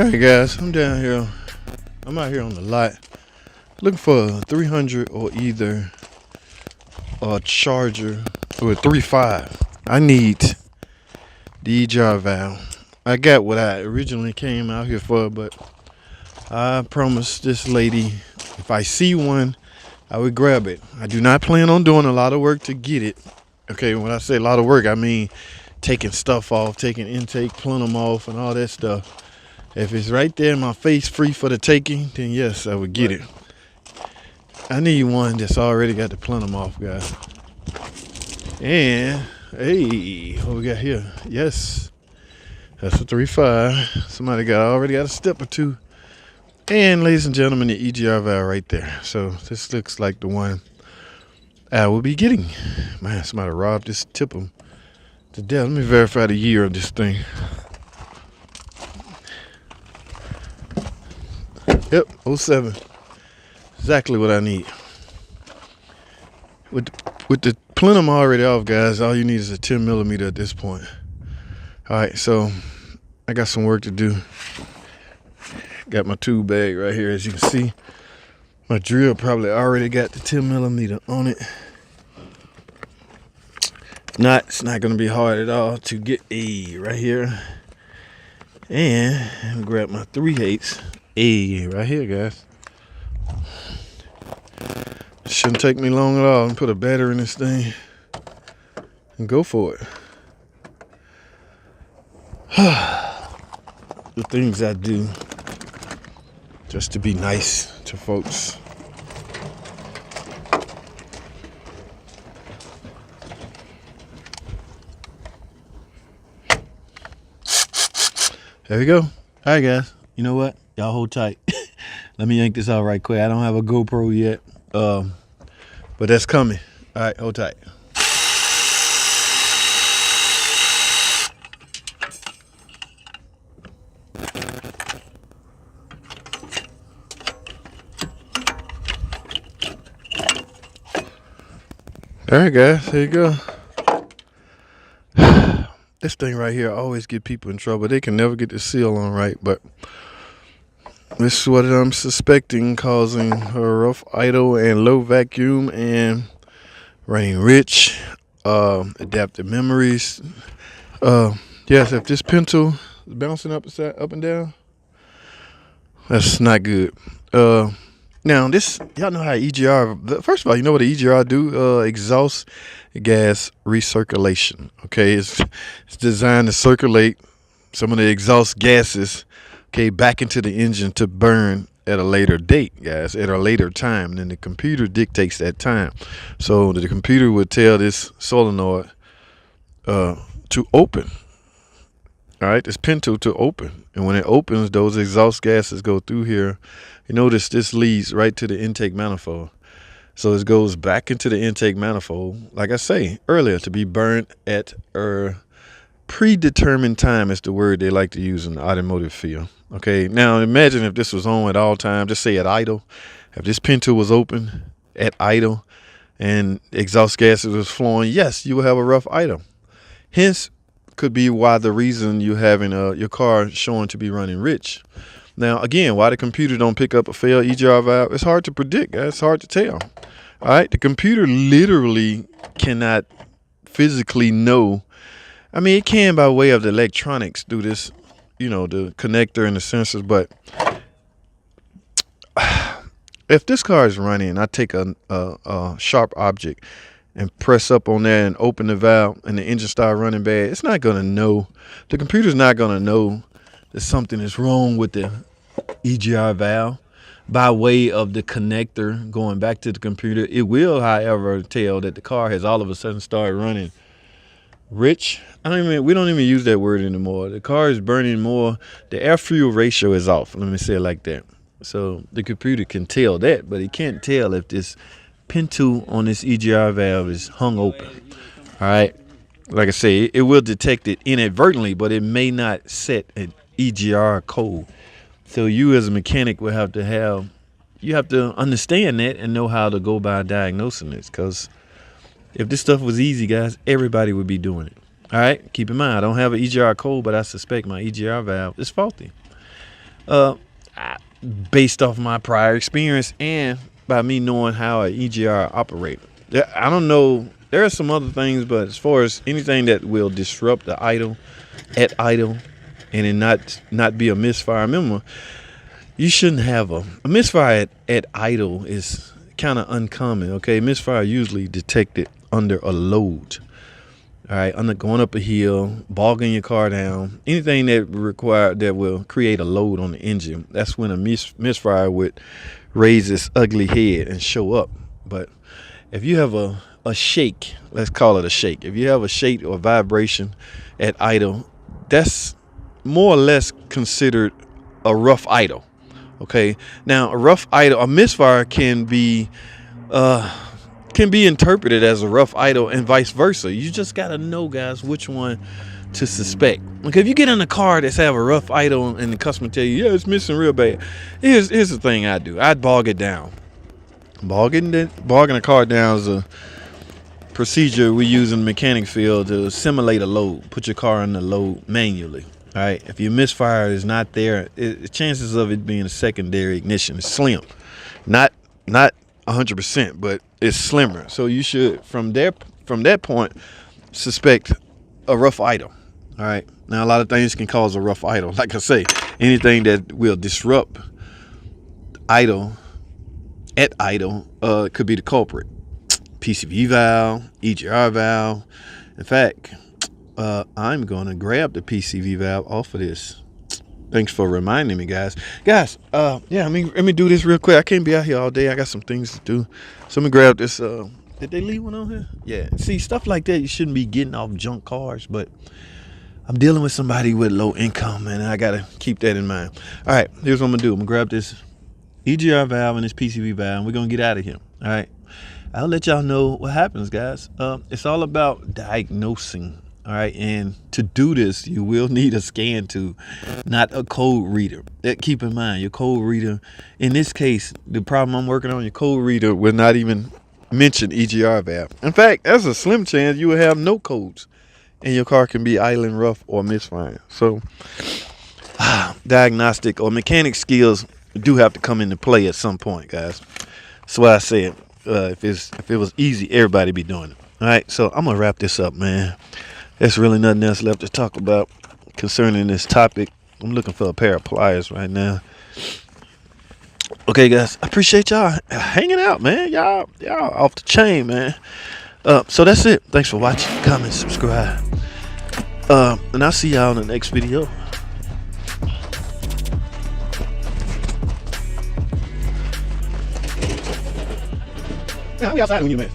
Alright guys, I'm down here. I'm out here on the lot looking for a 300 or either a Charger or a 3.5. I need the EGR valve. I got what I originally came out here for, but I promised this lady if I see one, I would grab it. I do not plan on doing a lot of work to get it. Okay, when I say a lot of work, I mean taking stuff off, taking intake, pulling them off, and all that stuff. If it's right there in my face, free for the taking, then yes, I would get it. I need one that's already got the plenum off, guys. And, hey, what we got here? Yes, that's a 3.5. Somebody already got a step or two. And, ladies and gentlemen, the EGR valve right there. So, this looks like the one I will be getting. Man, somebody robbed this tip them to death. Let me verify the year of this thing. Yep, 07. Exactly what I need. With the plenum already off, guys, all you need is a 10 millimeter at this point. All right, so I got some work to do. Got my tool bag right here, as you can see. My drill probably already got the 10 millimeter on it. It's not gonna be hard at all to get a right here. And I'm gonna grab my 3/8. Right here, guys. Shouldn't take me long at all. And put a battery in this thing and go for it. The things I do just to be nice to folks. There we go. All right, guys. You know what? Y'all hold tight. Let me yank this out right quick. I don't have a GoPro yet, but that's coming. All right, hold tight. All right, guys, here you go. This thing right here always get people in trouble. They can never get the seal on right, but this is what I'm suspecting causing a rough idle and low vacuum and running rich, adaptive memories. Yes, if this pin tool is bouncing up and down, that's not good. Now this, y'all know how EGR, first of all, you know what the EGR do? Exhaust gas recirculation. Okay, it's designed to circulate some of the exhaust gases, okay, back into the engine to burn at a later date, guys, at a later time. And then the computer dictates that time. So the computer would tell this solenoid to open. All right, this pin tool to open. And when it opens, those exhaust gases go through here. You notice this leads right to the intake manifold. So it goes back into the intake manifold, like I say earlier, to be burned at a predetermined time is the word they like to use in the automotive field. Okay, now imagine if this was on at all times, just say at idle. If this pin tool was open at idle and exhaust gases was flowing, yes, you will have a rough idle. Hence, could be why the reason you having your car showing to be running rich. Now, again, why the computer don't pick up a failed EGR valve, it's hard to predict, guys. It's hard to tell. All right, the computer literally cannot physically know. I mean, it can by way of the electronics do this, you know, the connector and the sensors. But if this car is running, I take a sharp object and press up on there and open the valve and the engine start running bad, it's not going to know. The computer's not going to know that something is wrong with the EGR valve by way of the connector going back to the computer. It will, however, tell that the car has all of a sudden started running rich. We don't even use that word anymore. The car is burning more. The air fuel ratio is off. Let me say it like that. So the computer can tell that, but it can't tell if this pin tool on this EGR valve is hung open. All right. Like I say, it will detect it inadvertently, but it may not set an EGR code. So you as a mechanic will have to understand that and know how to go by diagnosing this. Because if this stuff was easy, guys, everybody would be doing it. All right. Keep in mind, I don't have an EGR code, but I suspect my EGR valve is faulty. Based off my prior experience and by me knowing how an EGR operates. I don't know. There are some other things, but as far as anything that will disrupt the idle at idle and it not be a misfire, remember, you shouldn't have a misfire at idle is kind of uncommon. Okay, misfire usually detected under a load. All right, under going up a hill, bogging your car down, anything that will create a load on the engine. That's when a misfire would raise its ugly head and show up. But if you have a shake, let's call it a shake. If you have a shake or vibration at idle, that's more or less considered a rough idle. Okay, now a rough idle, a misfire can be interpreted as a rough idle and vice versa. You just gotta know, guys, which one to suspect. Okay, if you get in a car that's have a rough idle and the customer tell you, yeah, it's missing real bad, here's the thing I do. I'd bog it down. Bogging a car down is a procedure we use in the mechanic field to simulate a load. Put your car in the load manually. All right, if your misfire is not there, chances of it being a secondary ignition is slim. Not 100%, but it's slimmer. So you should, from that point, suspect a rough idle. All right. Now, a lot of things can cause a rough idle. Like I say, anything that will disrupt idle at idle could be the culprit. PCV valve, EGR valve. In fact, I'm going to grab the PCV valve off of this. Thanks for reminding me, guys. Yeah, let me do this real quick. I can't be out here all day. I got some things to do. So let me grab this. Did they leave one on here? Yeah. See, stuff like that, you shouldn't be getting off junk cars, but I'm dealing with somebody with low income, and I got to keep that in mind. All right, here's what I'm going to do. I'm going to grab this EGR valve and this PCV valve, and we're going to get out of here. All right. I'll let y'all know what happens, guys. It's all about diagnosing. All right, and to do this, you will need a scan tube, not a code reader. Keep in mind, your code reader, in this case, the problem I'm working on, your code reader will not even mention EGR valve. In fact, there's a slim chance you will have no codes, and your car can be idling rough or misfiring. So, diagnostic or mechanic skills do have to come into play at some point, guys. That's why I said, if it was easy, everybody be doing it. All right, so I'm gonna wrap this up, man. There's really nothing else left to talk about concerning this topic. I'm looking for a pair of pliers right now. Okay, guys, I appreciate y'all hanging out, man. Y'all off the chain, man. So that's it. Thanks for watching. Comment, subscribe. And I'll see y'all in the next video. Yeah, we outside when you miss.